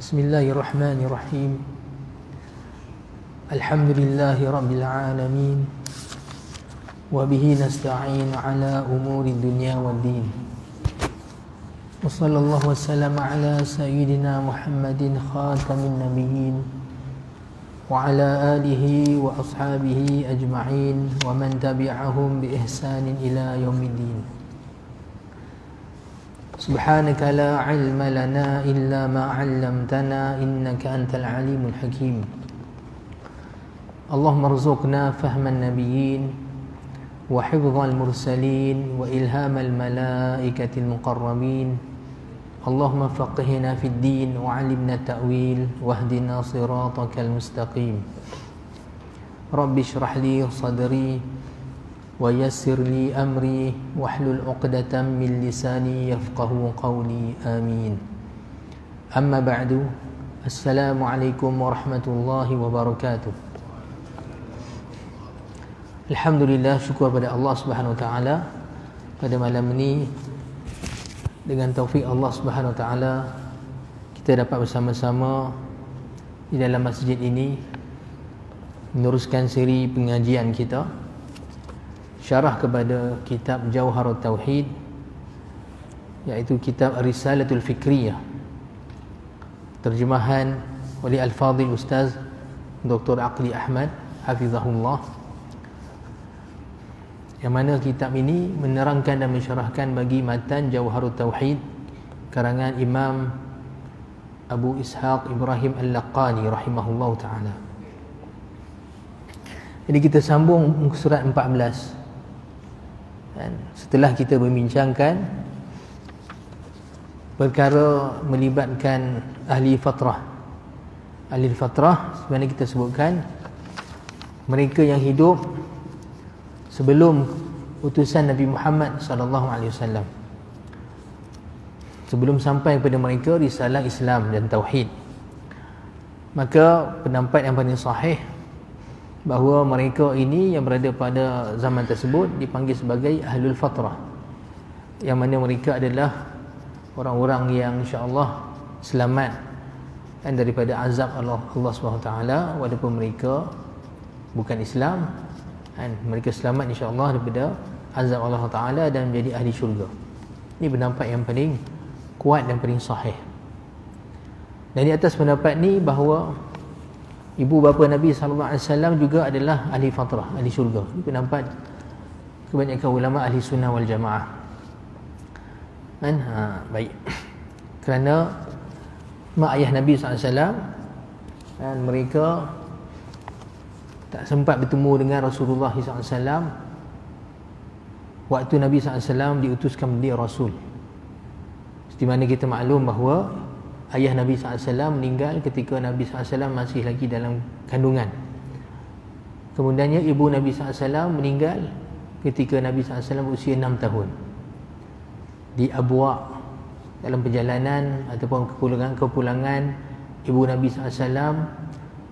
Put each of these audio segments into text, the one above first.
Bismillahirrahmanirrahim. Alhamdulillahi rabbil alamin. Wa bihi nasta'in ala umuri dunya waddin. Wa sallallahu wasallam ala sayyidina Muhammadin khatamin nabiyyin wa ala alihi wa ashabihi ajma'in wa man tabi'ahum bi ihsanin ila yaumiddin. Subhanaka la ilma lana illa ma 'allamtana innaka antal alimul hakim. Allahumma rzuqna fahman nabiyyin wa hifdhal mursalin wa ilhamal malaikatil muqarrabin. Allahumma faqihna fid din wa 'allimna ta'wil wahdina siratakal mustaqim. Rabbi shrah li sadri wa yassir li amri wahlul 'uqdatam min lisani yafqahu qawli. Amin. Amma ba'du. Assalamu alaikum warahmatullahi wabarakatuh. Alhamdulillah, syukur pada Allah Subhanahu wa taala pada malam ini dengan taufik Allah Subhanahu wa taala kita dapat bersama-sama di dalam masjid ini meneruskan siri pengajian kita syarah kepada kitab Jauharut Tauhid, iaitu kitab Risalatul Fikriyah, terjemahan oleh Al-Fadhil Ustaz Dr. Aqli Ahmad Hafizahullah, yang mana kitab ini menerangkan dan mensyarahkan bagi matan Jauharut Tauhid karangan Imam Abu Ishaq Ibrahim Al-Laqani rahimahullah ta'ala. Jadi kita sambung muka surat 14. Dan setelah kita membincangkan perkara melibatkan ahli fatrah. Ahli fatrah sebenarnya kita sebutkan mereka yang hidup sebelum utusan Nabi Muhammad sallallahu alaihi wasallam. Sebelum sampai kepada mereka risalah Islam dan tauhid. Maka pendapat yang paling sahih bahawa mereka ini yang berada pada zaman tersebut dipanggil sebagai ahlul fatrah, yang mana mereka adalah orang-orang yang insya-Allah selamat dan daripada azab Allah Subhanahu taala, walaupun mereka bukan Islam, dan mereka selamat insya-Allah daripada azab Allah taala dan menjadi ahli syurga. Ini pendapat yang paling kuat dan paling sahih. Dan di atas pendapat ni bahawa ibu bapa Nabi SAW juga adalah ahli fatrah, ahli syurga. Ini pendapat kebanyakan ulama ahli sunnah wal jamaah. Baik. Kerana mak ayah Nabi SAW dan mereka tak sempat bertemu dengan Rasulullah SAW waktu Nabi SAW diutuskan menjadi Rasul. Seperti mana kita maklum bahawa ayah Nabi SAW meninggal ketika Nabi SAW masih lagi dalam kandungan. Kemudiannya ibu Nabi SAW meninggal ketika Nabi SAW berusia 6 tahun. Di Abwa, dalam perjalanan ataupun kepulangan ibu Nabi SAW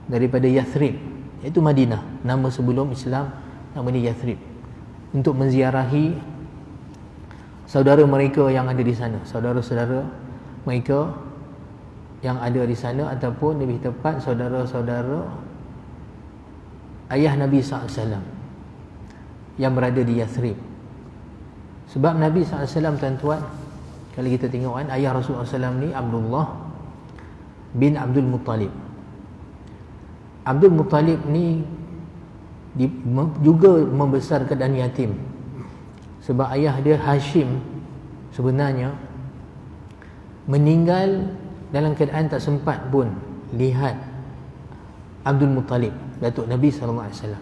daripada Yathrib, iaitu Madinah, nama sebelum Islam namanya Yathrib, untuk menziarahi saudara mereka yang ada di sana, saudara-saudara mereka yang ada di sana, ataupun lebih tepat saudara-saudara ayah Nabi SAW yang berada di Yathrib. Sebab Nabi SAW, tuan-tuan, kalau kita tengok kan, ayah Rasulullah SAW ni Abdullah bin Abdul Muttalib. Abdul Muttalib ni juga membesarkan dan yatim. Sebab ayah dia Hashim sebenarnya meninggal dalam keadaan tak sempat pun lihat Abdul Muttalib, datuk Nabi SAW.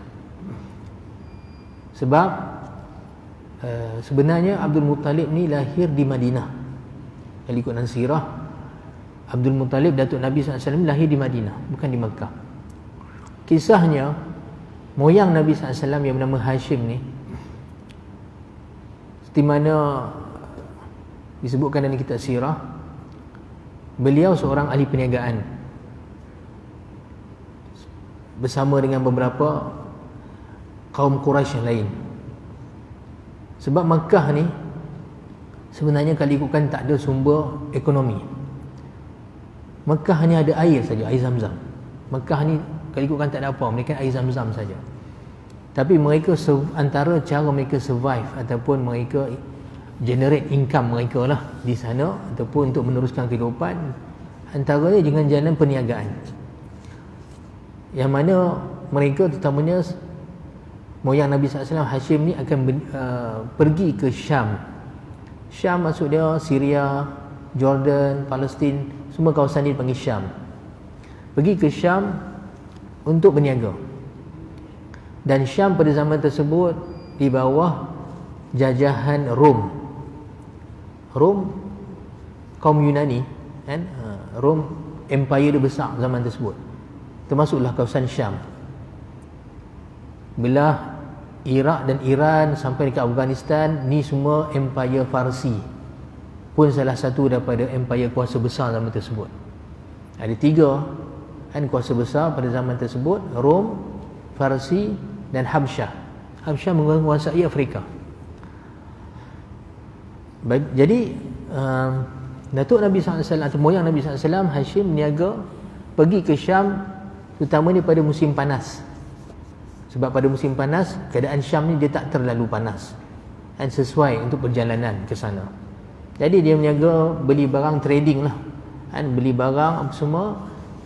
Sebab sebenarnya Abdul Muttalib ni lahir di Madinah. Kalau ikut sirah, Abdul Muttalib, datuk Nabi SAW, lahir di Madinah, bukan di Makkah. Kisahnya, moyang Nabi SAW yang bernama Hashim ni, seperti mana disebutkan dalam kitab sirah, beliau seorang ahli perniagaan bersama dengan beberapa kaum Quraisy yang lain. Sebab Makkah ni sebenarnya kalau ikutkan tak ada sumber ekonomi. Mekah hanya ada air saja, air Zam-Zam. Mekah ni kalau ikutkan tak ada apa, mereka air Zam-Zam saja. Tapi mereka antara cara mereka survive ataupun mereka generate income mereka lah di sana ataupun untuk meneruskan kehidupan, antaranya dengan jalan perniagaan. Yang mana mereka terutamanya moyang Nabi SAW Hashim ni akan pergi ke Syam. Syam maksud dia Syria, Jordan, Palestin, semua kawasan ni dipanggil Syam. Pergi ke Syam untuk berniaga. Dan Syam pada zaman tersebut di bawah jajahan Rom. Rom kaum Yunani kan, Rom empire dia besar zaman tersebut. Termasuklah kawasan Syam. Belah Iraq dan Iran sampai dekat Afghanistan, ni semua empire Farsi. Pun salah satu daripada empire kuasa besar zaman tersebut. Ada 3 kan kuasa besar pada zaman tersebut, Rom, Farsi dan Habsyah. Habsyah menguasai Afrika. Jadi Datuk Nabi SAW atau moyang Nabi SAW Hashim niaga pergi ke Syam, terutamanya pada musim panas. Sebab pada musim panas keadaan Syam ni dia tak terlalu panas dan sesuai untuk perjalanan ke sana. Jadi dia berniaga, beli barang, trading lah kan, beli barang apa semua,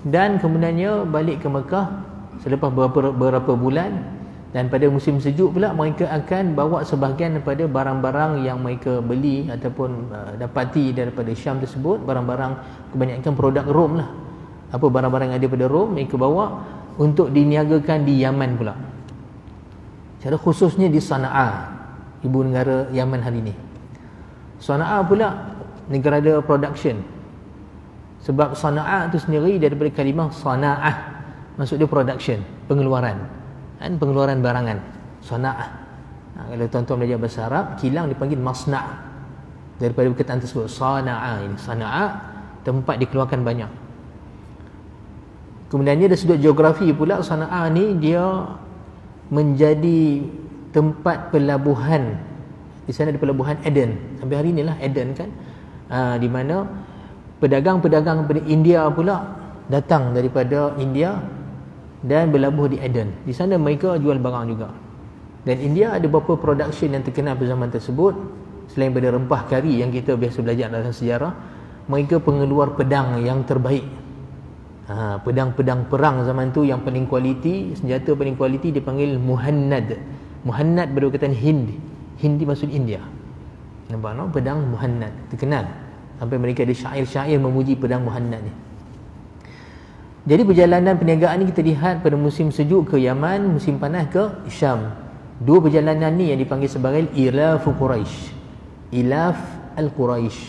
dan kemudiannya balik ke Mekah selepas beberapa bulan. Dan pada musim sejuk pula mereka akan bawa sebahagian daripada barang-barang yang mereka beli ataupun dapati daripada Syam tersebut, barang-barang kebanyakan produk Rom lah. Apa barang-barang yang ada pada Rom mereka bawa untuk diniagakan di Yaman pula. Secara khususnya di Sana'a, ibu negara Yaman hari ini. Sana'a pula negara ada production. Sebab Sana'a tu sendiri daripada kalimah Sana'ah, maksud dia production, pengeluaran. Kan, pengeluaran barangan. Sana'ah. Kalau tuan-tuan belajar bahasa Arab, kilang dipanggil masna'. Daripada perkataan tersebut, Sana'a ini. Sana'a tempat dikeluarkan banyak. Kemudiannya dari sudut geografi pula, Sana'a ni dia menjadi tempat pelabuhan. Di sana ada pelabuhan Aden. Sampai hari inilah Aden kan, di mana pedagang-pedagang daripada India pula datang daripada India dan berlabuh di Aden. Di sana mereka jual barang juga. Dan India ada beberapa production yang terkenal pada zaman tersebut. Selain daripada rempah kari yang kita biasa belajar dalam sejarah, mereka pengeluar pedang yang terbaik. Pedang-pedang perang zaman tu yang paling kualiti, senjata paling kualiti dipanggil Muhannad. Muhannad berkaitan Hindi. Hindi maksud India. Nampak no? Pedang Muhannad terkenal. Sampai mereka ada syair-syair memuji pedang Muhannad ni. Jadi perjalanan perniagaan ni kita lihat pada musim sejuk ke Yaman, musim panas ke Syam. 2 perjalanan ni yang dipanggil sebagai Ilafu Quraisy. Ilaf al-Quraisy.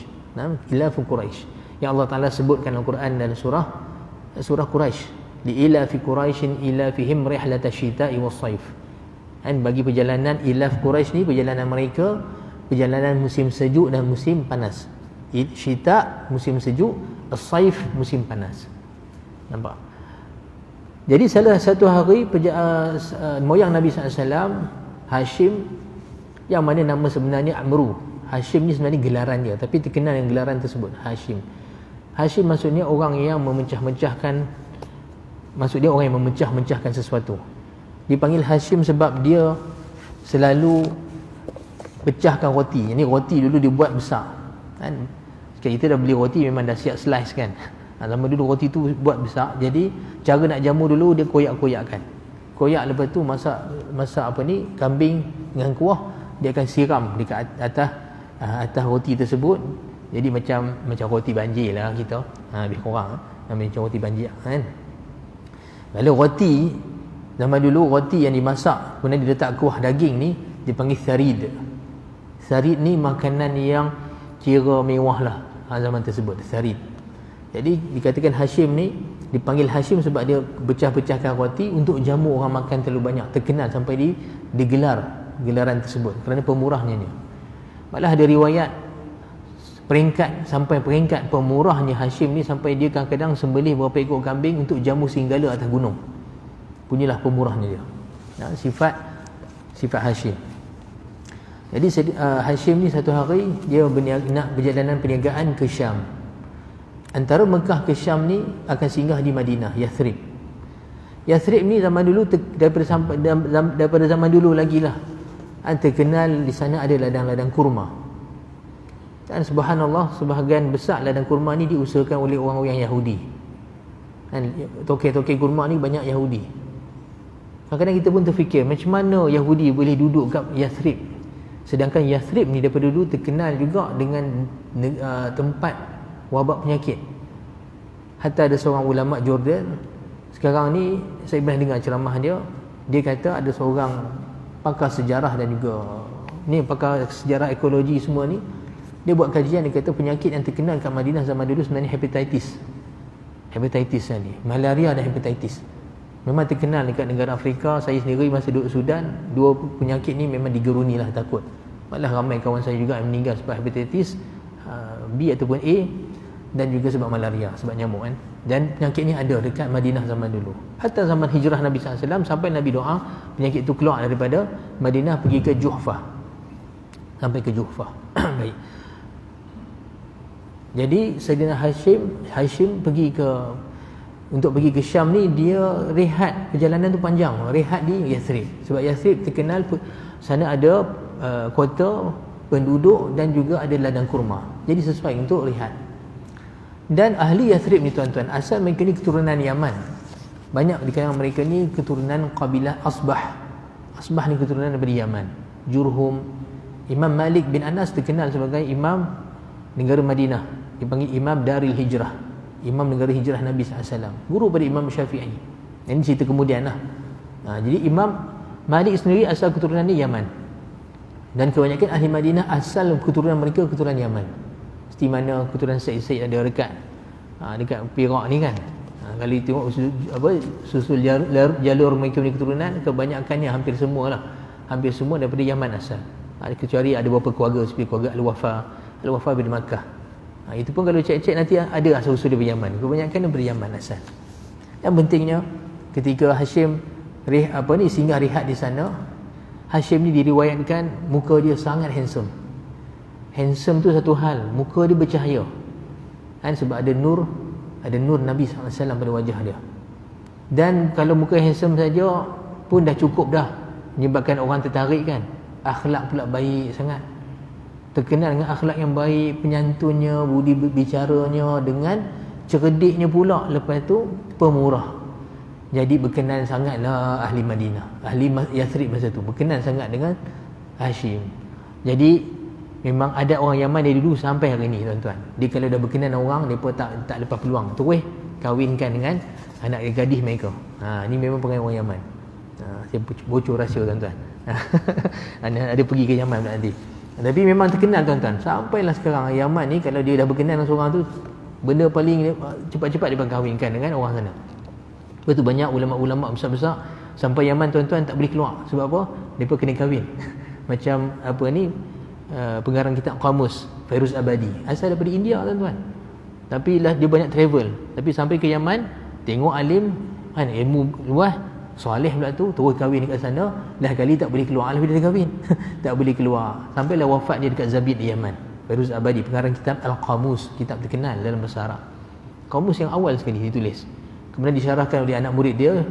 Ilafu Quraisy. Yang Allah Ta'ala sebutkan dalam Quran dan surah Quraisy. Li ilafi Quraisyin ilafihim rihlata syita'i was-saif. Dan bagi perjalanan Ilaf Quraisy ni, perjalanan mereka perjalanan musim sejuk dan musim panas. Syita musim sejuk, as-saif musim panas. Nampak? Jadi salah satu hari moyang Nabi SAW Hashim, yang mana nama sebenarnya Amru. Hashim ni sebenarnya gelaran dia, tapi terkenal dengan gelaran tersebut Hashim. Hashim maksudnya orang yang memecah-mecahkan, maksud dia orang yang memecah-mecahkan sesuatu. Dipanggil Hashim sebab dia selalu pecahkan roti. Ini roti dulu dia buat besar kan. Kita dah beli roti memang dah siap slice kan. Zaman dulu roti tu buat besar. Jadi cara nak jamu dulu dia koyak-koyakkan. Koyak lepas tu masak apa ni, kambing dengan kuah, dia akan siram dekat atas roti tersebut. Jadi macam roti banjir lah kita. Lebih kurang macam roti banjir kan. Lalu roti zaman dulu, roti yang dimasak kemudian diletak kuah daging ni dipanggil sarid. Sarid ni makanan yang kira mewah lah zaman tersebut, sarid. Jadi dikatakan Hashim ni dipanggil Hashim sebab dia pecah-pecahkan roti untuk jamu orang makan terlalu banyak. Terkenal sampai digelar gelaran tersebut kerana pemurahnya ni. Malah ada riwayat sampai peringkat pemurahnya Hashim ni, sampai dia kadang-kadang sembelih beberapa ekor kambing untuk jamu serigala atas gunung. Punyalah pemurahnya dia. Sifat Hashim. Jadi Hashim ni satu hari dia nak perjalanan perniagaan ke Syam. Antara Mekah ke Syam ni akan singgah di Madinah, Yathrib. Yathrib ni zaman dulu daripada zaman dulu lagi lah, terkenal di sana ada ladang-ladang kurma. Dan subhanallah, sebahagian besar ladang kurma ni diusahakan oleh orang-orang Yahudi. Dan tokek-tokek kurma ni banyak Yahudi. Kadang-kadang kita pun terfikir, macam mana Yahudi boleh duduk kat Yathrib, sedangkan Yathrib ni daripada dulu terkenal juga dengan tempat wabak penyakit. Hatta ada seorang ulama Jordan, sekarang ni saya pernah dengar ceramah dia, dia kata ada seorang pakar sejarah dan juga ni pakar sejarah ekologi semua ni, dia buat kajian, dia kata penyakit yang terkenal kat Madinah zaman dulu sebenarnya hepatitis ni, malaria dan hepatitis. Memang terkenal dekat negara Afrika. Saya sendiri masa duduk Sudan, dua penyakit ni memang digeruni lah, takut. Malah ramai kawan saya juga yang meninggal sebab hepatitis B ataupun A, dan juga sebab malaria, sebab nyamuk kan. Dan penyakit ni ada dekat Madinah zaman dulu. Hatta zaman hijrah Nabi SAW, sampai Nabi doa penyakit tu keluar daripada Madinah pergi ke Juhfah, sampai ke Juhfah. Baik. Jadi Sayyidina Hashim untuk pergi ke Syam ni, dia rehat, perjalanan tu panjang, rehat di Yathrib. Sebab Yathrib terkenal sana ada kota, penduduk dan juga ada ladang kurma. Jadi sesuai untuk rehat. Dan ahli Yathrib ni tuan-tuan, asal mereka ni keturunan Yaman. Banyak di kalangan mereka ni keturunan kabilah Asbah. Asbah ni keturunan daripada Yaman. Jurhum. Imam Malik bin Anas terkenal sebagai imam negara Madinah, dipanggil Imam Daril Hijrah, imam negara hijrah Nabi SAW, guru pada Imam Syafi'i. Ini cerita kemudian lah. Jadi Imam Malik sendiri asal keturunan ni Yaman, dan kebanyakan ahli Madinah asal keturunan mereka keturunan Yaman. Seperti mana keturunan Said ada dekat Perak ni kan. Kalau tengok susul jalur mereka punya keturunan, kebanyakannya hampir semua daripada Yaman asal. Kecuali ada beberapa keluarga seperti keluarga Al-Wafa bin Makkah. Itu pun kalau cek-cek nanti ada asal-usul daripada Yaman. Kebanyakan daripada Yaman asal. Yang pentingnya ketika Hashim singgah rehat di sana, Hashim ni diriwayatkan muka dia sangat handsome. Handsome tu satu hal, muka dia bercahaya. Kan, sebab ada nur Nabi SAW pada wajah dia. Dan kalau muka handsome saja pun dah cukup dah menyebabkan orang tertarik kan. Akhlak pula baik sangat. Terkenal dengan akhlak yang baik, penyantunnya, budi bicaranya, dengan cerdiknya pula. Lepas tu pemurah. Jadi berkenan sangatlah ahli Madinah, ahli Yathrib masa tu berkenan sangat dengan Hashim. Jadi memang ada orang Yaman dari dulu sampai hari ni tuan-tuan. Dia kalau dah berkenan orang, mereka tak lepas peluang, terus kahwinkan dengan anak gadis mereka. Ni memang perangai orang Yaman. Saya bocor rahsia tuan-tuan. Ada pergi ke Yaman nanti. Tapi memang terkenal tuan-tuan. Sampailah sekarang Yaman ni, kalau dia dah berkenan dengan seorang tu, benda paling cepat-cepat dia kahwinkan dengan orang sana. Lepas tu banyak ulama-ulama besar-besar sampai Yaman tuan-tuan tak boleh keluar. Sebab apa? Mereka kena kahwin. Macam pengarang kitab Qamus, Fairuz Abadi, asal daripada India tuan-tuan. Tapi lah dia banyak travel. Tapi sampai ke Yaman, tengok alim kan, ilmu luas, soleh pula tu, terus kahwin dekat sana. Dah kali tak boleh keluar, alhamdulillah dia kahwin. Tak boleh keluar. Sampailah wafat dia dekat Zabid di Yaman. Fairuz Abadi, pengarang kitab Al-Qamus, kitab terkenal dalam bahasa Arab. Qamus yang awal sekali ditulis. Kemudian disyarahkan oleh anak murid dia,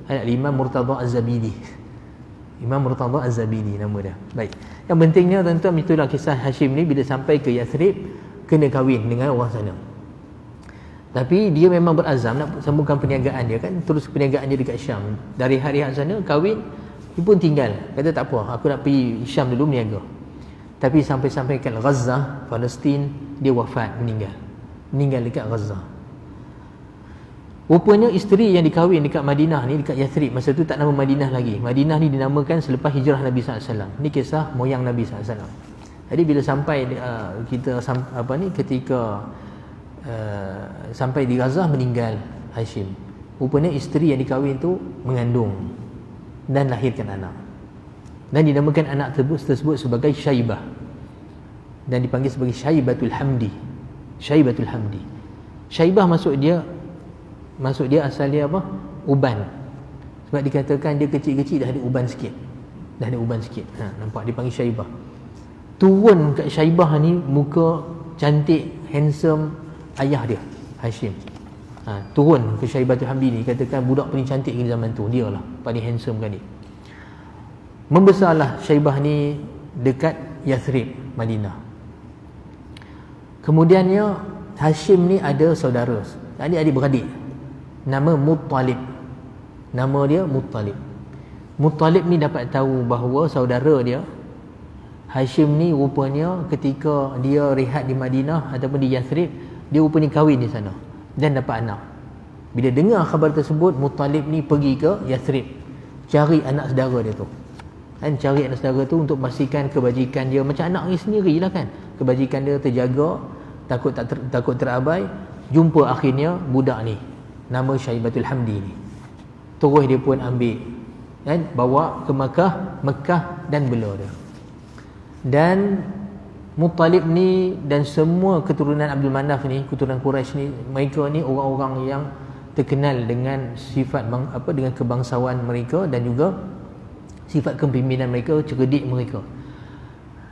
anak Imam Murtada Az-Zabidi. Imam Murtada Az-Zabidi nama dia. Baik. Yang pentingnya tuan-tuan, itulah kisah Hashim ni bila sampai ke Yathrib, kena kahwin dengan orang sana. Tapi dia memang berazam nak sambungkan perniagaan dia kan, terus perniagaan dia dekat Syam. Dari hari sana kahwin, dia pun tinggal. Kata tak apa, aku nak pergi Syam dulu berniaga. Tapi sampai-sampai kat Gaza, Palestin, dia wafat, meninggal dekat Gaza. Rupanya isteri yang dikahwin dekat Madinah ni, dekat Yathrib, masa tu tak nama Madinah lagi. Madinah ni dinamakan selepas hijrah Nabi SAW. Ni kisah moyang Nabi SAW. Jadi bila sampai ketika sampai di Gaza, meninggal Hashim. Rupanya isteri yang dikahwin tu mengandung dan lahirkan anak. Dan dinamakan anak tersebut sebagai Syaibah. Dan dipanggil sebagai Syaibatul Hamdi. Syaibatul Hamdi. Syaibah maksud dia asal dia apa? Uban. Sebab dikatakan dia kecil-kecil dah ada uban sikit. Nampak dipanggil Syaibah. Turun kat Syaibah ni muka cantik, handsome ayah dia. Hashim. Turun ke Syaibatul Hamdi ni, katakan budak paling cantik di zaman tu, dia lah paling handsome kali. Membesarlah Syaibah ni dekat Yathrib, Madinah. Kemudiannya Hashim ni ada saudara, adik-adik beradik, nama Muttalib. Nama dia Muttalib. Muttalib ni dapat tahu bahawa saudara dia Hashim ni rupanya ketika dia rehat di Madinah ataupun di Yathrib, dia rupanya kahwin di sana dan dapat anak. Bila dengar khabar tersebut, Muttalib ni pergi ke Yathrib, cari anak saudara dia tu. Cari anak saudara tu untuk pastikan kebajikan dia macam anak ni sendirilah kan. Kebajikan dia terjaga, takut terabai. Jumpa akhirnya budak ni, nama Syaibatul Hamdi ni. Terus dia pun ambil bawa ke Mekah dan bela dia. Dan Muttalib ni dan semua keturunan Abdul Manaf ni, keturunan Quraisy ni, mereka ni orang-orang yang terkenal dengan sifat dengan kebangsawan mereka dan juga sifat kepimpinan mereka, cerdik mereka.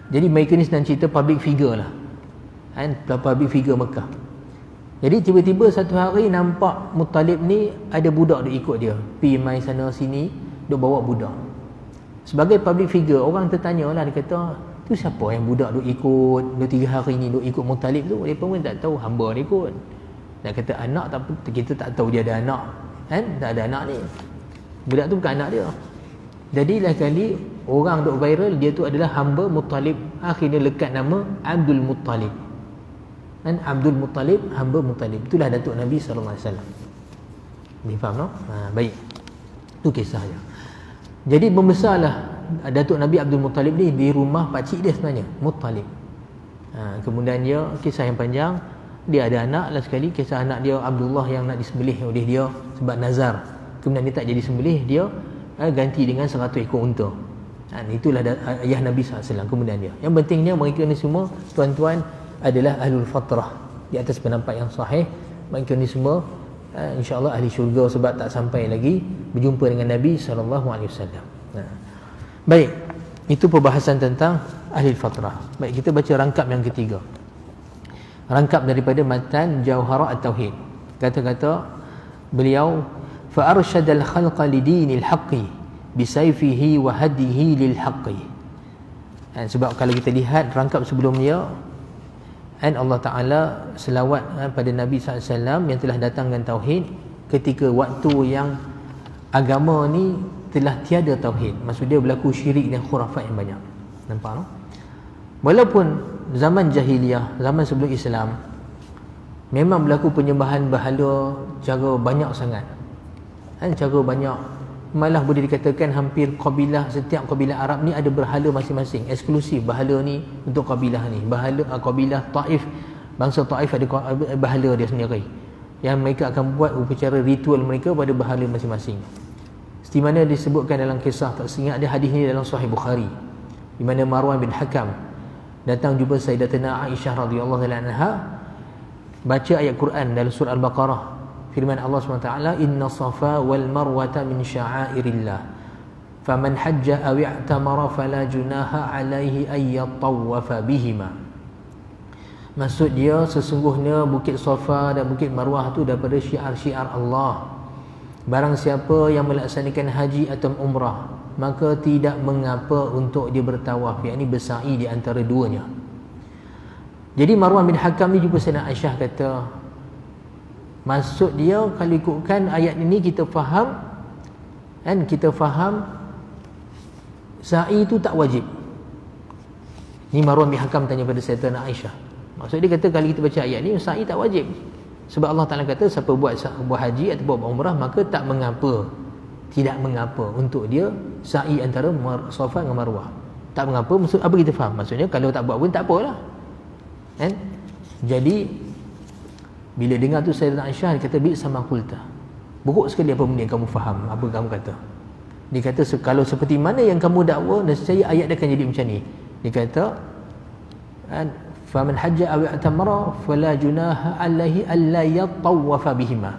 Jadi mereka ni senang cerita public figure lah, public figure Mekah. Jadi tiba-tiba satu hari nampak Muttalib ni ada budak duk ikut dia, pergi main sana sini, duk bawa budak. Sebagai public figure, orang tertanya lah, dia kata, tu siapa yang budak duk ikut 2-3 hari ni duk ikut Muttalib tu? Dia pun tak tahu, hamba dia ikut. Nak kata anak, tapi kita tak tahu dia ada anak, tak ada anak ni, budak tu bukan anak dia. Jadilah kali orang duk viral, dia tu adalah hamba Muttalib. Akhirnya lekat nama Abdul Muttalib. Abdul Muttalib, hamba Muttalib. Itulah datuk Nabi SAW. Ni faham tak? Baik, tu kisahnya. Jadi membesarlah datuk Nabi Abdul Muttalib ni di rumah pakcik dia sebenarnya, Muttalib. Kemudian dia, kisah yang panjang, dia ada anak lah sekali. Kisah anak dia Abdullah yang nak disembelih oleh dia sebab nazar. Kemudian dia tak jadi sembelih, dia ganti dengan 100 ekor unta. Itulah ayah Nabi SAW. Kemudian dia, yang pentingnya mereka ni semua tuan-tuan adalah ahlul fatrah, di atas pendapat yang sahih. Mereka ni semua insya-Allah ahli syurga sebab tak sampai lagi berjumpa dengan Nabi SAW. Baik, itu perbahasan tentang ahli fatrah. Baik, kita baca rangkap yang ketiga, rangkap daripada matan Jauhara At-Tauhid. Kata-kata beliau, fa arsyadal khalqa lidinil haqqi bisayfihi wa hadihi lil haqqi. Sebab kalau kita lihat rangkap sebelumnya, Allah Ta'ala selawat pada Nabi SAW yang telah datangkan tauhid ketika waktu yang agama ni telah tiada tauhid. Maksud dia berlaku syirik dan khurafat yang banyak. Nampak tak? Walaupun zaman jahiliyah, zaman sebelum Islam, memang berlaku penyembahan berhala cara banyak sangat, cara banyak. Malah boleh dikatakan hampir kabilah, setiap kabilah Arab ni ada berhala masing-masing, eksklusif berhala ni untuk kabilah ni. Kabilah Taif, bangsa Taif ada berhala dia sendiri yang mereka akan buat upacara ritual mereka pada berhala masing-masing. Seperti mana disebutkan dalam kisah, tak ingat ada hadis ni dalam Sahih Bukhari, di mana Marwan bin Hakam datang jumpa Sayyidatina Aisyah radhiyallahu anha, baca ayat Quran dalam surah Al-Baqarah. Firman Allah SWT, inna safa wal marwata min sya'airillah faman hajja aw i'tamara fala junaha alaihi ay yatawafa bihima. Maksud dia, sesungguhnya Bukit Safa dan Bukit Marwah tu daripada syiar-syiar Allah. Barang siapa yang melaksanakan haji atau umrah, maka tidak mengapa untuk dia bertawaf, yakni bersa'i di antara duanya. Jadi Marwan bin Hakam ni jumpa Sayyidatina Aisyah, kata, maksud dia kalau ikutkan ayat ini kita faham, kita faham sa'i itu tak wajib. Ni Marwan bin Hakam tanya pada Sayyidatina Aisyah. Maksud dia kata kalau kita baca ayat ni sa'i tak wajib. Sebab Allah Ta'ala kata siapa buat haji atau buat umrah maka tak mengapa, tidak mengapa untuk dia sa'i antara Safa dengan Marwah. Tak mengapa, maksud apa kita faham? Maksudnya kalau tak buat pun tak apalah. Jadi bila dengar tu Sayyidatina Aisyah, dia kata, bi sama qulta, buruk sekali apa benda yang kamu faham, apa kamu kata. Dia kata, kalau seperti mana yang kamu dakwa, nescaya ayat dia akan jadi macam ni. Dia kata, faman hajja aw i'tamara fala junaha alaihi alla yatawafa bihima.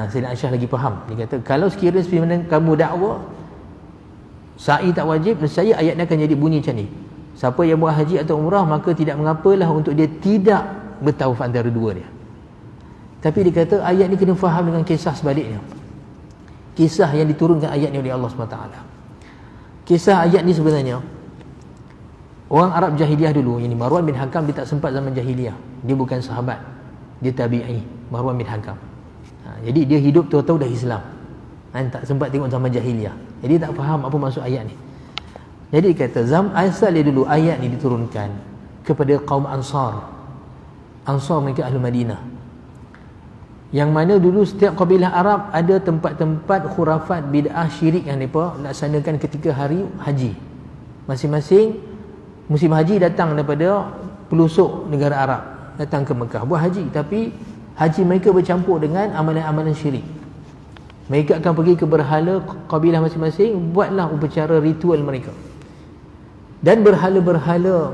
Sayyidatina Aisyah lagi faham. Dia kata, kalau sekiranya seperti mana kamu dakwa sa'i tak wajib, nescaya ayat dia akan jadi bunyi macam ni. Siapa yang buat haji atau umrah maka tidak mengapalah untuk dia tidak bertawaf antara dua dia. Tapi dia kata ayat ni kena faham dengan kisah sebaliknya. Kisah yang diturunkan ayat ni oleh Allah SWT. Kisah ayat ni sebenarnya orang Arab jahiliah dulu, yang ni Marwan bin Hakam, dia tak sempat zaman jahiliah. Dia bukan sahabat, dia tabi'i, Marwan bin Hakam. Jadi dia hidup tahu-tahu dah Islam. Tak sempat tengok zaman jahiliah. Jadi tak faham apa maksud ayat ni. Jadi dia kata asal dia dulu ayat ni diturunkan kepada kaum Ansar. Ansar mereka Ahli Madinah. Yang mana dulu setiap kabilah Arab ada tempat-tempat khurafat, bid'ah, syirik yang mereka laksanakan ketika hari haji. Masing-masing musim haji datang daripada pelosok negara Arab, datang ke Mekah buat haji, tapi haji mereka bercampur dengan amalan-amalan syirik. Mereka akan pergi ke berhala kabilah masing-masing, buatlah upacara ritual mereka. Dan berhala-berhala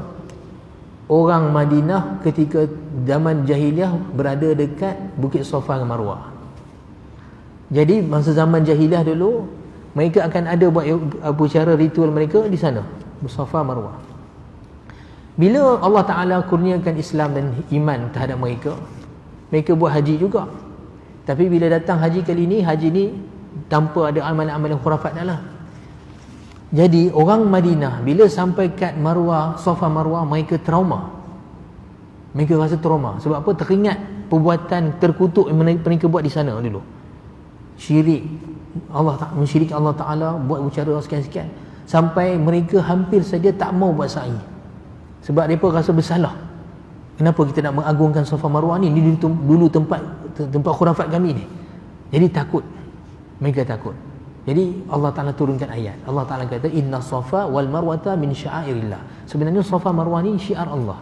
orang Madinah ketika zaman jahiliah berada dekat Bukit Safa dan Marwah. Jadi masa zaman jahiliah dulu, mereka akan ada buat upacara ritual mereka di sana, Safa Marwah. Bila Allah Ta'ala kurniakan Islam dan iman terhadap mereka, mereka buat haji juga. Tapi bila datang haji kali ni, haji ni tanpa ada amalan-amalan khurafat dah lah. Jadi orang Madinah bila sampai kat Marwah, Safa Marwah, mereka trauma. Mereka rasa trauma. Sebab apa? Teringat perbuatan terkutuk yang mereka buat di sana dulu. Syirik, mensyiriki Allah Ta'ala, buat ucara sekian-sekian. Sampai mereka hampir saja tak mau buat sa'i. Sebab mereka rasa bersalah. Kenapa kita nak mengagungkan Safa Marwah ni? Ini dulu tempat khurafat kami ni. Jadi takut. Mereka takut. Jadi Allah Ta'ala turunkan ayat. Allah Ta'ala kata inna Safa wal Marwata min sya'airillah. Sebenarnya Safa Marwah ni syiar Allah.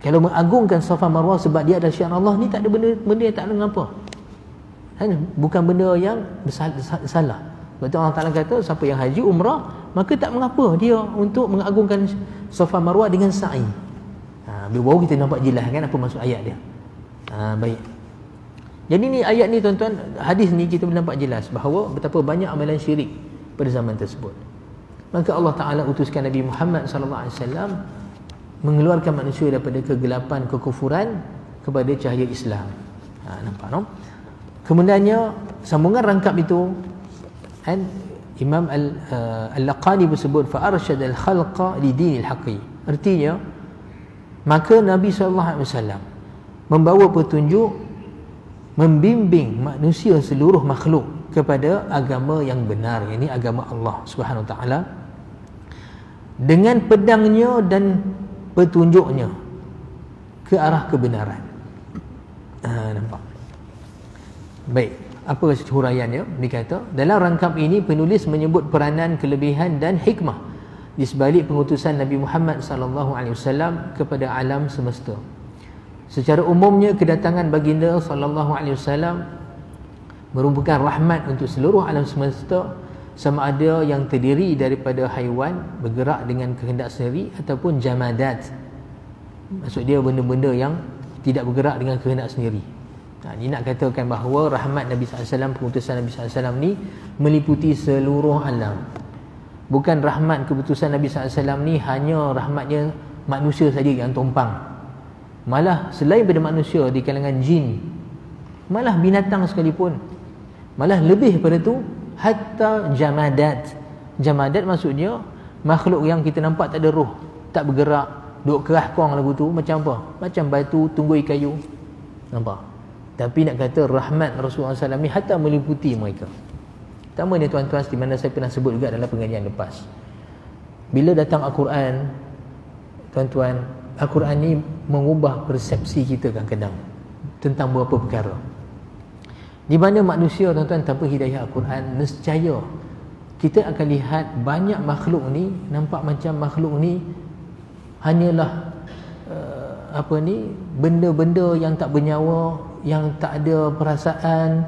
Kalau mengagungkan Safa Marwah sebab dia adalah syiar Allah ni, tak ada benda yang tak ada mengapa. Bukan benda yang salah. Sebab tu Allah Ta'ala kata siapa yang haji umrah, maka tak mengapa dia untuk mengagungkan Safa Marwah dengan sa'i. Baru kita nampak jelas kan apa maksud ayat dia. Baik. Jadi ni ayat ni tuan-tuan, hadis ni kita boleh nampak jelas bahawa betapa banyak amalan syirik pada zaman tersebut. Maka Allah Ta'ala utuskan Nabi Muhammad SAW mengeluarkan manusia daripada kegelapan kekufuran kepada cahaya Islam. Nampak no? Kemudiannya sambungan rangkap itu kan, Imam Al-Laqani bersebut fa arsyadal khalqa li dinil haqqi. Artinya maka Nabi SAW membawa petunjuk, membimbing manusia seluruh makhluk kepada agama yang benar, yakni agama Allah Subhanahu Wa Taala, dengan pedangnya dan petunjuknya ke arah kebenaran. Nampak? Baik, apa huraiannya? Dikata dalam rangkap ini penulis menyebut peranan, kelebihan dan hikmah di sebalik pengutusan Nabi Muhammad SAW kepada alam semesta. Secara umumnya kedatangan baginda SAW merupakan rahmat untuk seluruh alam semesta, sama ada yang terdiri daripada haiwan bergerak dengan kehendak sendiri ataupun jamadat. Maksud dia benda-benda yang tidak bergerak dengan kehendak sendiri. Ini nak katakan bahawa rahmat Nabi SAW, pengutusan Nabi SAW ni meliputi seluruh alam. Bukan rahmat keputusan Nabi SAW ni hanya rahmatnya manusia saja yang tumpang. Malah selain daripada manusia, di kalangan jin, malah binatang sekalipun, malah lebih daripada tu, hatta jamadat. Jamadat maksudnya makhluk yang kita nampak tak ada roh, tak bergerak, duduk kerah kong lagu tu. Macam apa? Macam batu, tunggui kayu. Nampak? Tapi nak kata rahmat Rasulullah SAW ni hatta meliputi mereka. Pertama ni tuan-tuan, di mana saya pernah sebut juga dalam pengajian lepas, bila datang Al-Quran, tuan-tuan, Al-Quran ni mengubah persepsi kita kadang-kadang tentang beberapa perkara. Di mana manusia, tuan-tuan, tanpa hidayah Al-Quran, nescaya kita akan lihat banyak makhluk ni nampak macam makhluk ni hanyalah benda-benda yang tak bernyawa, yang tak ada perasaan,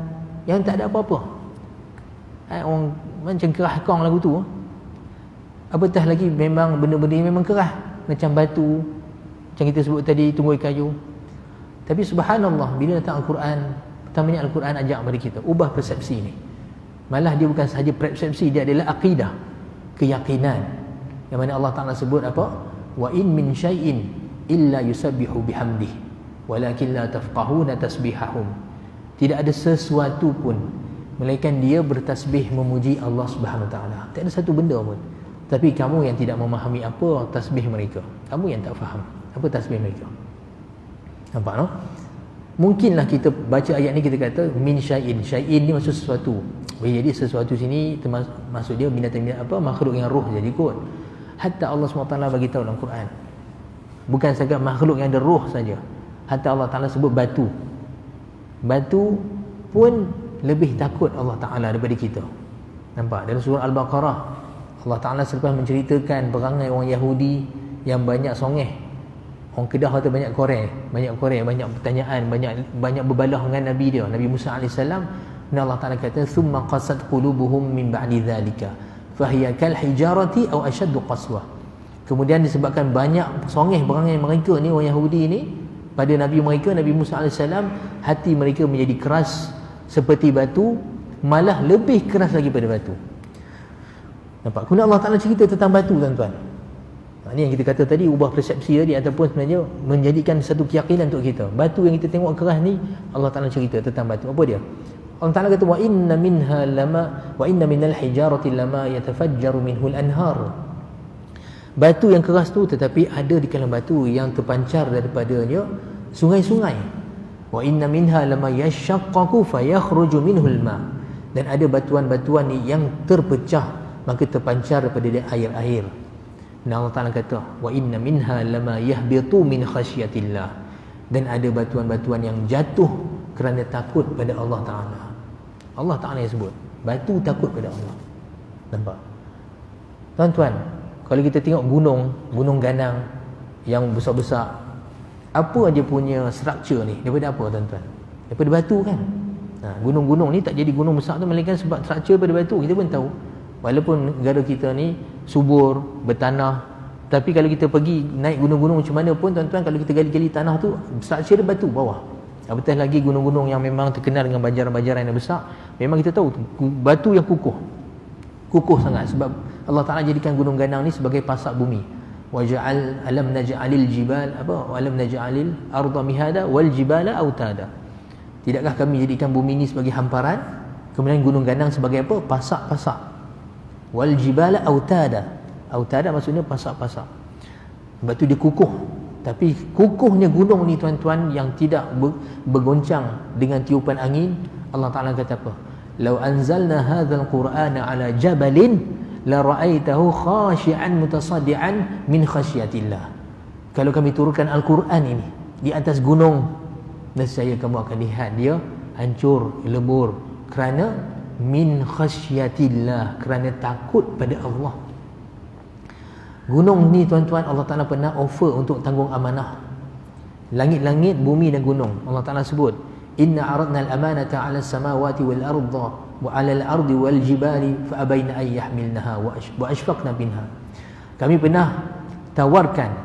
yang tak ada apa-apa. Orang macam kerah kong lagu tu. Apatah lagi memang benda-benda ni memang kerah, macam batu, macam kita sebut tadi, tunggui kayu. Tapi subhanallah, bila datang Al-Quran, pertamanya Al-Quran ajak kepada kita ubah persepsi ni. Malah dia bukan sahaja persepsi, dia adalah akidah, keyakinan. Yang mana Allah Ta'ala sebut apa? Wa in min syai'in illa yusabbihu bihamdih walakin la tafqahuna tasbihahum. Tidak ada sesuatu pun melainkan dia bertasbih memuji Allah Subhanahu Wa Taala. Tak ada satu benda pun. Tapi kamu yang tidak memahami apa tasbih mereka. Kamu yang tak faham apa tasbih mereka. Nampak no? Mungkinlah kita baca ayat ni kita kata min syai'in. Syai'in ni maksud sesuatu. Jadi sesuatu sini maksud dia binatang-binatang apa, makhluk yang roh jadi kot. Hatta Allah SWT bagi tahu dalam Quran. Bukan sahaja makhluk yang ada roh saja. Hatta Allah Taala sebut batu. Batu pun lebih takut Allah Taala daripada kita. Nampak dalam surah Al-Baqarah Allah Taala selepas menceritakan perangai orang Yahudi yang banyak songeh. Orang Kedah kata banyak korek, banyak pertanyaan, banyak berbalah dengan Nabi dia, Nabi Musa AS. Dan Allah Taala kata thumma qasat qulubuhum min ba'di dzalika fahiya kal hijarati aw ashaddu qaswa. Kemudian disebabkan banyak songeh perangai mereka ni orang Yahudi ni pada Nabi mereka Nabi Musa AS, hati mereka menjadi keras seperti batu, malah lebih keras lagi pada batu. Nampak? Kemudian Allah Ta'ala cerita tentang batu, tuan-tuan. Ini yang kita kata tadi, ubah persepsi tadi ataupun sebenarnya menjadikan satu keyakinan untuk kita. Batu yang kita tengok keras ni, Allah Ta'ala cerita tentang batu. Apa dia? Allah Ta'ala kata wa inna minal hijarati lama yatafajjaru minhul anhar. Batu yang keras tu, tetapi ada di kalangan batu yang terpancar daripadanya sungai-sungai. Wa inna minha lama yashaqqaqu fayakhruju minhul ma. Dan ada batuan-batuan ni yang terpecah maka terpancar daripada dia air-air. Dan Allah Ta'ala kata wa inna minha lama yahbitu min khasyatillah. Dan ada batuan-batuan yang jatuh kerana takut pada Allah Ta'ala. Allah Ta'ala yang sebut batu takut pada Allah. Nampak? Tuan-tuan, kalau kita tengok gunung ganang yang besar-besar, apa dia punya struktur ni? Daripada apa, tuan-tuan? Daripada batu kan? Gunung-gunung ni tak jadi gunung besar tu melainkan sebab struktur daripada batu. Kita pun tahu. Walaupun negara kita ni subur, bertanah, tapi kalau kita pergi naik gunung-gunung macam mana pun, tuan-tuan, kalau kita gali-gali tanah tu, struktur dia batu bawah. Apatah lagi gunung-gunung yang memang terkenal dengan banjaran-banjaran yang besar, memang kita tahu batu yang kukuh sangat. Sebab Allah Ta'ala jadikan gunung ganang ni sebagai pasak bumi. Alam naj'alil jibal alam naj'alil arda mihada wal jibala autada. Tidakkah kami jadikan bumi ni sebagai hamparan, kemudian gunung ganang sebagai apa? Pasak-pasak. Wal jibala autada. Autada maksudnya pasak-pasak. Sebab tu dia kukuh. Tapi kukuhnya gunung ni, tuan-tuan, yang tidak bergoncang dengan tiupan angin. Allah Ta'ala kata apa? Lau anzalna hadzal qur'ana ala jabalin la ra'aitahu khashi'an mutasaddian min khasyatillah. Kalau kami turunkan Al-Quran ini di atas gunung, nescaya kamu akan lihat dia hancur lebur kerana min khasyatillah, kerana takut pada Allah. Gunung ni, tuan-tuan, Allah Ta'ala pernah offer untuk tanggung amanah. Langit-langit, bumi dan gunung. Allah Ta'ala sebut inna aradna al-amanata 'ala as-samawati wal arda wa 'ala al-ardi wal jibali fa abaina an yahmilnaha wa ashfaqna minha. Kami pernah tawarkan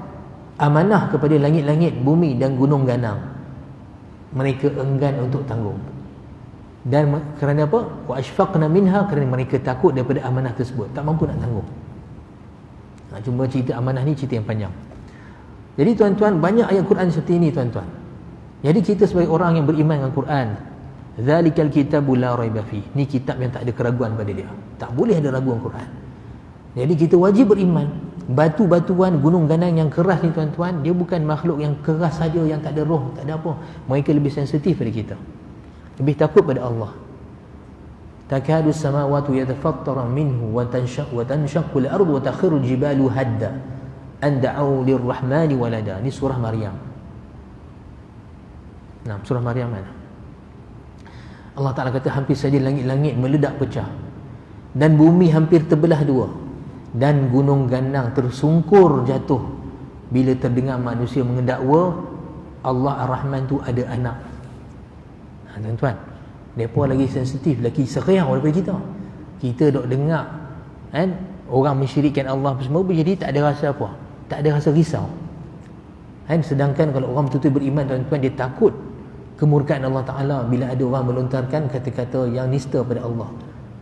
amanah kepada langit-langit, bumi dan gunung ganang. Mereka enggan untuk tanggung. Dan kerana apa? Wa ashfaqna minha, kerana mereka takut daripada amanah tersebut, tak mampu nak tanggung. Cuma cerita amanah ni cerita yang panjang. Jadi, tuan-tuan, banyak ayat Quran seperti ini, tuan-tuan. Jadi kita sebagai orang yang beriman dengan Quran, zalikal kitabu la raiba fi, ni kitab yang tak ada keraguan pada dia, tak boleh ada raguan Quran. Jadi kita wajib beriman. Batu-batuan, gunung ganang yang keras ni, tuan-tuan, dia bukan makhluk yang keras saja, yang tak ada roh, tak ada apa. Mereka lebih sensitif pada kita, lebih takut pada Allah. Takadu samawati yatafattaru minhu wa tanshaqqu al-ardu wa takhiru al-jibalu hadda an da'u lir-rahmani walada. Ni surah Maryam. Nah, surah Maryam mana? Allah Ta'ala kata hampir saja langit-langit meledak pecah dan bumi hampir terbelah dua dan gunung ganang tersungkur jatuh bila terdengar manusia mendakwa Allah Ar-Rahman tu ada anak. Tuan-tuan, mereka lagi sensitif, lagi seriang daripada kita. Kita dok dengar kan orang mensyirikkan Allah semua, jadi tak ada rasa apa, tak ada rasa risau kan. Sedangkan kalau orang betul-betul beriman, tuan-tuan, dia takut kemurkaan Allah Ta'ala bila ada orang melontarkan kata-kata yang nista pada Allah.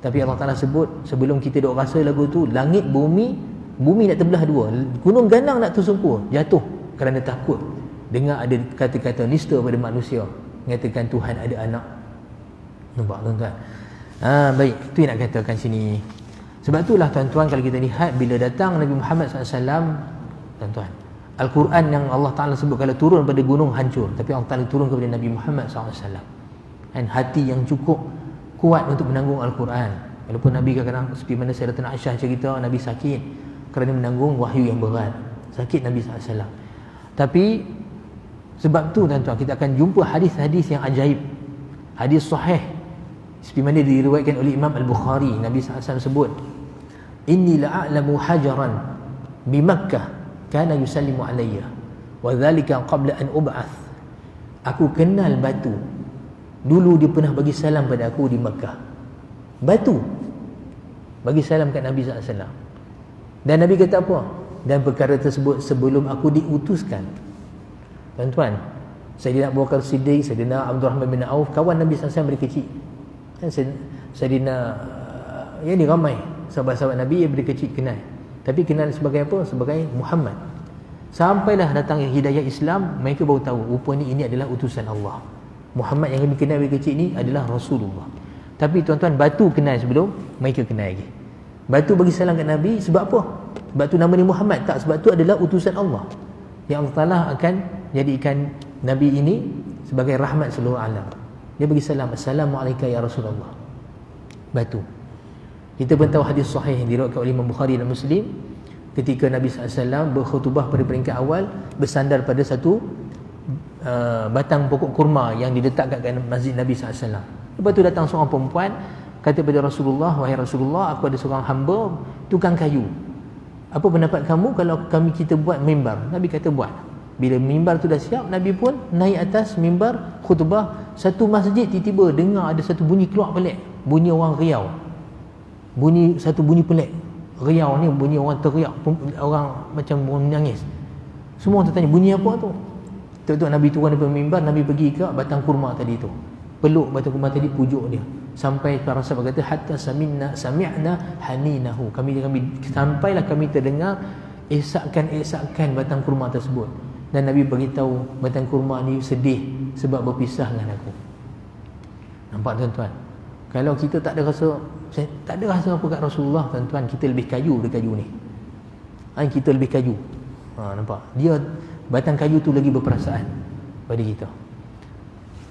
Tapi Allah Ta'ala sebut sebelum kita dok rasa lagu tu, langit bumi nak terbelah dua, gunung ganang nak tersungkur jatuh kerana takut dengar ada kata-kata nista pada manusia mengatakan Tuhan ada anak. Nampak tuan-tuan? Baik, itu yang nak katakan sini. Sebab itulah tuan-tuan, kalau kita lihat bila datang Nabi Muhammad SAW, tuan-tuan, Al-Quran yang Allah Ta'ala sebut kalau turun pada gunung hancur, tapi Allah Ta'ala turun kepada Nabi Muhammad SAW, dan hati yang cukup kuat untuk menanggung Al-Quran. Walaupun Nabi kadang-kadang, seperti mana Sayyidatina Aisyah cerita, Nabi sakit kerana menanggung wahyu yang berat. Sakit Nabi SAW. Tapi sebab tu tuan-tuan, kita akan jumpa hadis-hadis yang ajaib, hadis sahih, seperti mana diriwayatkan oleh Imam Al-Bukhari. Nabi SAW sebut, inni la'alamu hajaran bi Makkah kana yusallimu alayya wa dhalika qabla an ub'ath. Aku kenal batu, dulu dia pernah bagi salam pada aku di Makkah. Batu bagi salam kat Nabi SAW. Dan Nabi kata apa? Dan perkara tersebut sebelum aku diutuskan. Tuan-tuan, Sayyidina Abu Bakar Siddiq, Sayyidina Abdul Rahman bin Auf, kawan Nabi SAW dari kecil. Dan Sayyidina yang ni ramai sahabat-sahabat Nabi yang dari kecil kenal. Tapi kenal sebagai apa? Sebagai Muhammad. Sampailah datang hidayah Islam, mereka baru tahu rupanya ini adalah utusan Allah. Muhammad yang kami kenal dari kecil ni adalah Rasulullah. Tapi tuan-tuan, batu kenal sebelum mereka kenal lagi. Batu bagi salam kat Nabi sebab apa? Sebab tu nama ni Muhammad? Tak, sebab tu adalah utusan Allah yang Allah Ta'ala akan jadikan Nabi ini sebagai rahmat seluruh alam. Dia bagi salam, Assalamualaikum ya Rasulullah. Batu. Kita pun tahu hadis sahih yang diriwayatkan oleh Imam Bukhari dan Muslim, ketika Nabi SAW berkhutbah pada peringkat awal, bersandar pada satu batang pokok kurma yang diletakkan kat masjid Nabi SAW. Lepas tu datang seorang perempuan, kata pada Rasulullah, wahai Rasulullah, aku ada seorang hamba tukang kayu. Apa pendapat kamu kalau kita buat mimbar? Nabi kata buat. Bila mimbar tu dah siap, Nabi pun naik atas mimbar khutbah. Satu masjid tiba-tiba dengar ada satu bunyi keluar pelik, bunyi orang riau. Satu bunyi pelik. Riau ni bunyi orang teriak, orang macam orang menangis. Semua orang tertanya, bunyi apa tu? Tok-tok Nabi turun daripada mimbar, Nabi pergi ke batang kurma tadi tu. Peluk batang kurma tadi, pujuk dia. Sampai para sahabat kata, hatta sami'na haninahu. Kami sampailah kami terdengar esakan batang kurma tersebut. Dan Nabi beritahu batang kurma ni sedih sebab berpisah dengan aku. Nampak tuan-tuan? Kalau kita tak ada rasa apa kat Rasulullah, tuan-tuan, kita lebih kayu dari kayu ni. Kita lebih kayu. Nampak? Dia batang kayu tu lagi berperasaan pada kita.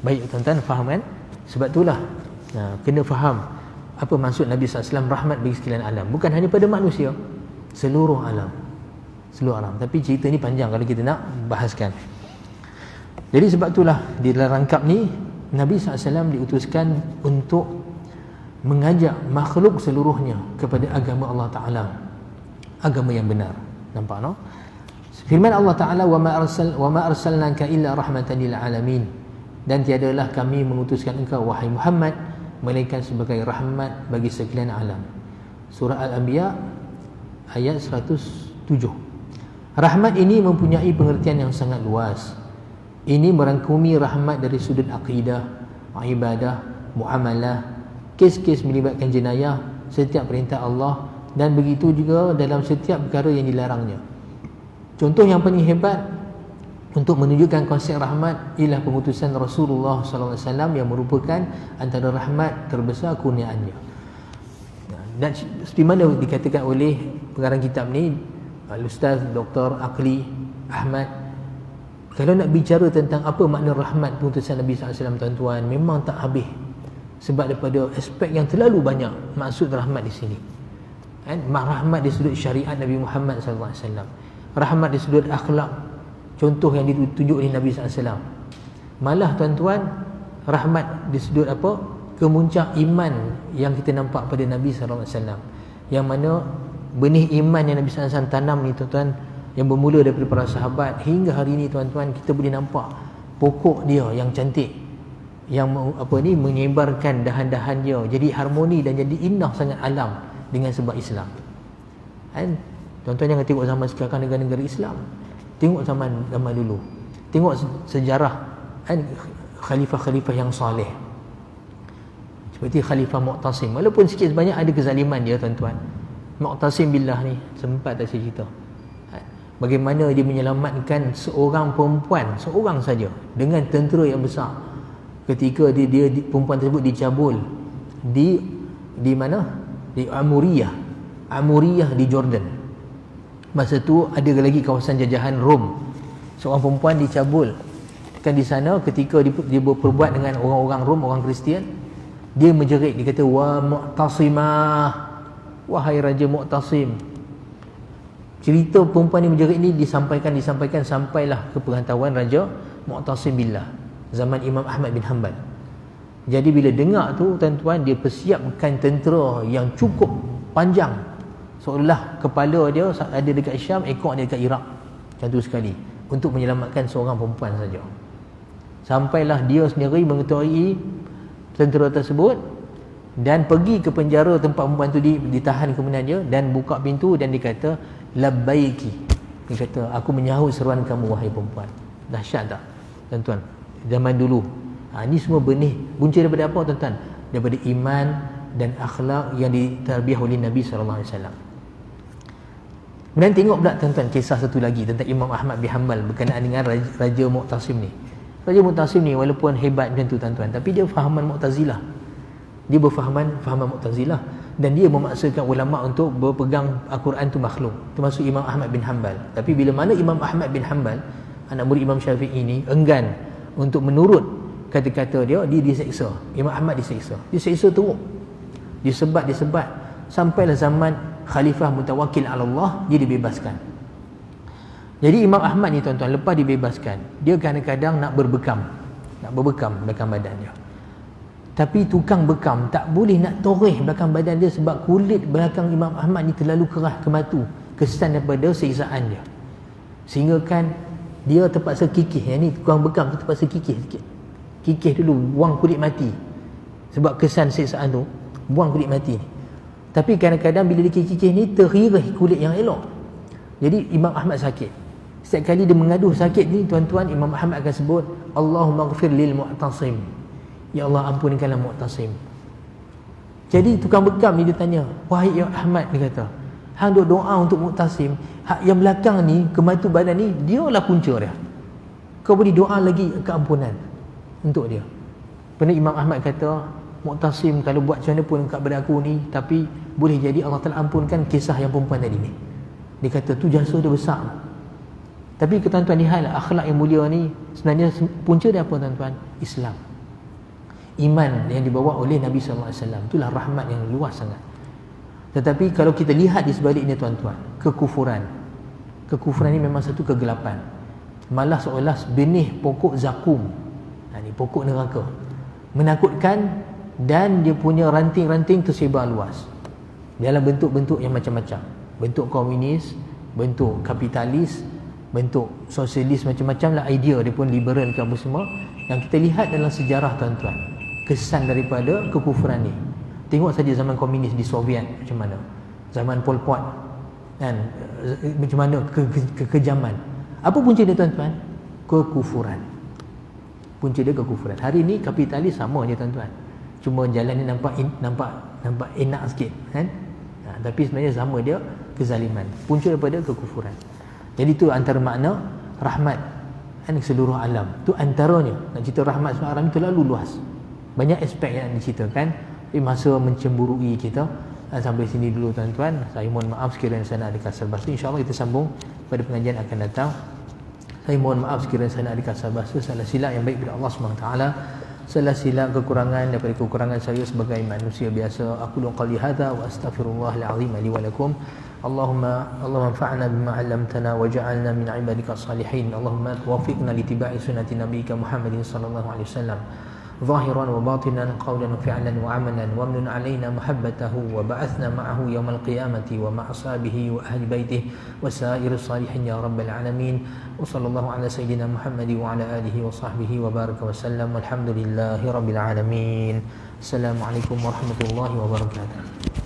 Baik tuan-tuan, faham kan? Sebab itulah kena faham apa maksud Nabi SAW rahmat bagi sekalian alam. Bukan hanya pada manusia, seluruh alam. Seluruh alam. Tapi cerita ni panjang kalau kita nak bahaskan. Jadi sebab itulah di dalam rangkap ni Nabi SAW diutuskan untuk mengajak makhluk seluruhnya kepada agama Allah Ta'ala, agama yang benar. Nampak no? Firman Allah Ta'ala, wa ma arsalnaka illa rahmatan lil alamin. Dan tiadalah kami mengutuskan engkau wahai Muhammad melainkan sebagai rahmat bagi sekalian alam. Surah Al-Anbiya ayat 107. Rahmat ini mempunyai pengertian yang sangat luas. Ini merangkumi rahmat dari sudut akidah, ibadah, muamalah, kes-kes melibatkan jenayah, setiap perintah Allah, dan begitu juga dalam setiap perkara yang dilarangnya. Contoh yang paling hebat untuk menunjukkan konsep rahmat ialah pengutusan Rasulullah SAW yang merupakan antara rahmat terbesar kurniaannya. Dan seperti mana dikatakan oleh pengarang kitab ni, Al-Ustaz Dr. Aqli Ahmad, kalau nak bicara tentang apa makna rahmat pengutusan Nabi SAW, tuan-tuan, memang tak habis. Sebab daripada aspek yang terlalu banyak maksud rahmat di sini. Rahmat di sudut syariat Nabi Muhammad SAW, rahmat di sudut akhlak, contoh yang ditunjuk oleh Nabi SAW. Malah tuan-tuan, rahmat di sudut apa? Kemuncak iman yang kita nampak pada Nabi SAW, yang mana benih iman yang Nabi SAW tanam ni tuan-tuan, yang bermula daripada para sahabat hingga hari ini tuan-tuan, kita boleh nampak pokok dia yang cantik, yang menyebarkan dahan-dahan dia jadi harmoni dan jadi indah sangat alam dengan sebab Islam. Tuan-tuan jangan tengok zaman sekarang negara-negara Islam, tengok zaman dulu, tengok sejarah khalifah-khalifah yang soleh, seperti Khalifah Mu'tasim. Walaupun sikit sebanyak ada kezaliman dia tuan-tuan. Mu'tasim billah ni sempat tak saya cerita. bagaimana dia menyelamatkan seorang perempuan, seorang saja, dengan tentera yang besar ketika perempuan tersebut dicabul di mana? Di Amuriyah di Jordan. Masa tu ada lagi kawasan jajahan Rom. Seorang perempuan dicabul kan di sana ketika dia berperbuat dengan orang-orang Rom, orang Kristian. Dia menjerit, dia kata, wa Mu'tasimah, wahai Raja Mu'tasim. Cerita perempuan ni menjerit ni disampaikan sampailah ke pengetahuan Raja Mu'tasim billah zaman Imam Ahmad bin Hanbal. Jadi bila dengar tu tuan-tuan, dia persiapkan tentera yang cukup panjang, seolah kepala dia ada dekat Syam, ekor dia dekat Iraq, macam tu sekali, untuk menyelamatkan seorang perempuan saja. Sampailah dia sendiri mengetahui tentera tersebut dan pergi ke penjara tempat perempuan tu ditahan kemudian dia, dan buka pintu dan dia kata, labbaiki, dia kata, aku menyahut seruan kamu wahai perempuan. Dahsyat tak tuan-tuan zaman dulu? Ini semua benih punca daripada apa tuan-tuan? Daripada iman dan akhlak yang ditarbiah oleh Nabi SAW. Kemudian tengok pula tuan-tuan kisah satu lagi tentang Imam Ahmad bin Hanbal berkenaan dengan Raja Mu'tasim ni. Raja Mu'tasim ni walaupun hebat macam tu tuan-tuan, tapi dia fahaman Mu'tazilah. Dia berfahaman Mu'tazilah, dan dia memaksakan ulama untuk berpegang Al-Quran tu makhluk, termasuk Imam Ahmad bin Hanbal. Tapi bila mana Imam Ahmad bin Hanbal, anak murid Imam Syafi'i ni, enggan untuk menurut kata-kata dia diseksa. Imam Ahmad diseksa teruk, disebat sampailah zaman Khalifah Mutawakkil ala Allah, dia dibebaskan. Jadi Imam Ahmad ni tuan-tuan, lepas dibebaskan, dia kadang-kadang nak berbekam belakang badan dia. Tapi tukang bekam tak boleh nak toreh belakang badan dia, sebab kulit belakang Imam Ahmad ni terlalu keras, kematu, kesan daripada siksaan dia. Sehingga kan dia terpaksa kikih. Yang ni tukang bekam tu terpaksa kikih sikit. Kikih dulu, buang kulit mati. Sebab kesan siksaan tu, buang kulit mati ni. Tapi kadang-kadang bila dia kikih ni, terhirih kulit yang elok. Jadi Imam Ahmad sakit. Setiap kali dia mengaduh sakit ni tuan-tuan, Imam Ahmad akan sebut, Allahumma ghafir lil Mu'tasim, ya Allah ampunkanlah Mu'tasim. Jadi tukang bekam ni dia tanya, wahai ya Ahmad, dia kata, hang duk doa untuk Mu'tasim, hak yang belakang ni, kematu badan ni, dia lah punca dia. Kau boleh doa lagi keampunan untuk dia. Pernah Imam Ahmad kata, Mu'tasim kalau buat macam mana pun kat pada aku ni, tapi boleh jadi Allah Ta'ala ampunkan kisah yang perempuan tadi ni. Dia kata tu jasa dia besar. Tapi tuan-tuan lihatlah akhlak yang mulia ni, sebenarnya punca dia apa tuan-tuan? Islam, iman yang dibawa oleh Nabi SAW. Itulah rahmat yang luas sangat. Tetapi kalau kita lihat di sebaliknya tuan-tuan, kekufuran ni memang satu kegelapan, malah seolah benih pokok zakum. Ni pokok neraka, menakutkan, dan dia punya ranting-ranting tersebar luas dalam bentuk-bentuk yang macam-macam. Bentuk komunis, bentuk kapitalis, bentuk sosialis, macam-macam lah idea dia pun, liberal ke apa semua. Yang kita lihat dalam sejarah tuan-tuan, kesan daripada kekufuran ni. Tengok saja zaman komunis di Soviet macam mana, zaman Pol Pot kan, macam mana kekejaman. Apa punca dia tuan-tuan? Kekufuran. Punca dia kekufuran. Hari ni kapitalis sama je tuan-tuan, cuma jalan ni nampak enak sikit kan, tapi sebenarnya sama dia kezaliman, punca daripada kekufuran. Jadi tu antara makna rahmat kan, seluruh alam tu antaranya. Nak cerita rahmat seluruh alam itu terlalu luas, banyak aspek yang diceritakan. Tapi masa mencemburui kita, sampai sini dulu tuan-tuan. Saya mohon maaf sekiranya saya nak ada kasar bahasa. InsyaAllah kita sambung pada pengajian akan datang. Saya mohon maaf sekiranya saya nak ada kasar bahasa, salah silap yang baik daripada Allah SWT, salah silap kekurangan daripada kekurangan saya sebagai manusia biasa. Aku qali hadza wa astaghfirullahal azim li wa lakum. Allahumma anfa'na bima 'allamtana waj'alna min 'ibadikas salihin. Allahumma waffiqna li ittiba'i sunnati nabiyyika Muhammadin sallallahu alaihi wasallam ظاهرا وباطنا قولا وفعلا وعملا وامن علينا محبته وبعثنا معه يوم القيامة ومع أصحابه وأهل بيته وسائر الصالحين يا رب العالمين. وصلى الله على سيدنا محمد وعلى آله وصحبه وبارك وسلم والحمد لله رب العالمين. السلام عليكم ورحمة الله وبركاته.